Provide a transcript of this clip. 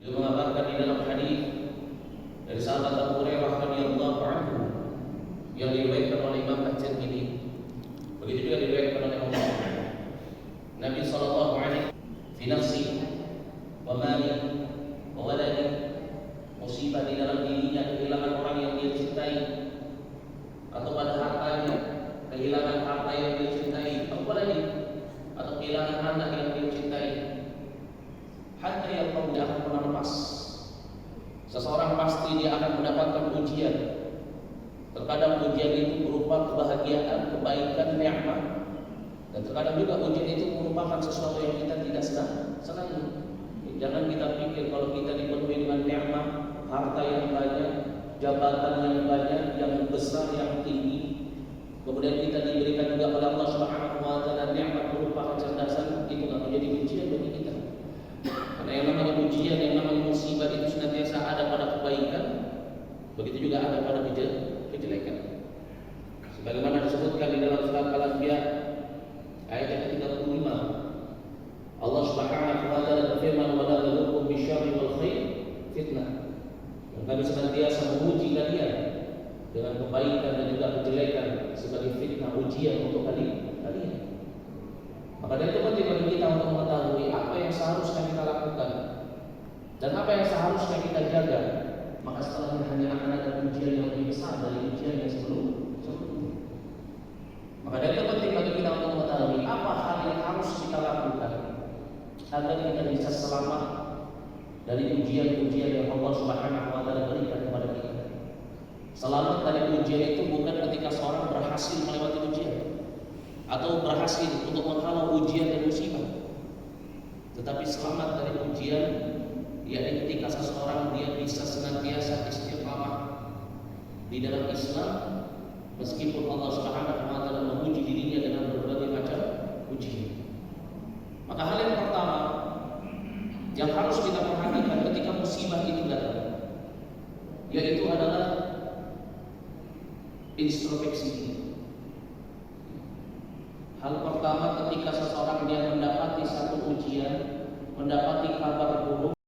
Beliau mengabarkan di dalam hadis dari sahabat Abu Hurairah radhiyallahu anhu yang diriwayatkan oleh Imam At-Tirmidzi, begitu juga diriwayatkan oleh Muslim. Nabi sallallahu alaihi fi nafsi wa mali wa waladi, musibah di dalam dirinya, kehilangan orang yang dia cintai, atau pada hartanya, kehilangan harta yang dia cintai, apalagi atau kehilangan anak yang dia cintai. Hatta yang dia akan pernah lepas. Seseorang pasti dia akan mendapatkan ujian. Terkadang ujian itu berupa kebahagiaan, kebaikan, nikmat, dan terkadang juga ujian itu merupakan sesuatu yang kita tidak senang. Jangan kita pikir kalau kita dipenuhi dengan nikmat, harta yang banyak, jabatan yang banyak, yang besar, yang tinggi, kemudian kita diberikan juga oleh Allah Subhanahu wa taala nikmat berupa kecerdasan, itu tidak menjadi ujian bagi kita. Karena yang namanya ujian, yang namanya musibah itu senantiasa ada pada kebaikan, begitu juga ada pada kejelekan. Sebagaimana disebutkan di dalam surat Al-Anbiya ayat yang ke-35, Allah Subhanahu wa taala berfirman, "Wa la nabluukum bisyarri wal khair fitnah." Yang kami senantiasa menguji kalian dengan kebaikan dan juga kejelekan sebagai fitnah, ujian untuk kalian. Maka dari itu penting bagi kita untuk mengetahui apa yang seharusnya kita lakukan dan apa yang seharusnya kita jaga. Maka setelahnya hanya akan ada ujian yang lebih besar dari ujian yang sebelumnya. Maka dari itu penting bagi kita untuk mengetahui apa hal yang harus kita lakukan agar kita bisa selamat dari ujian-ujian yang Allah Subhanahu wa taala berikan kepada kita. Selamat dari ujian itu bukan ketika seorang berhasil melewati ujian atau berhasil untuk menghalau ujian dan musibah, tetapi selamat dari ujian yakni ketika seseorang dia bisa senantiasa istiqamah di dalam Islam meskipun Allah Subhanahu wa taala menguji dirinya dengan berbagai macam ujian. Maka hal yang pertama yang harus kita perhatikan ketika musibah itu datang, yaitu adalah introspeksi. Hal pertama ketika seseorang dia mendapati satu ujian, mendapati kabar buruk,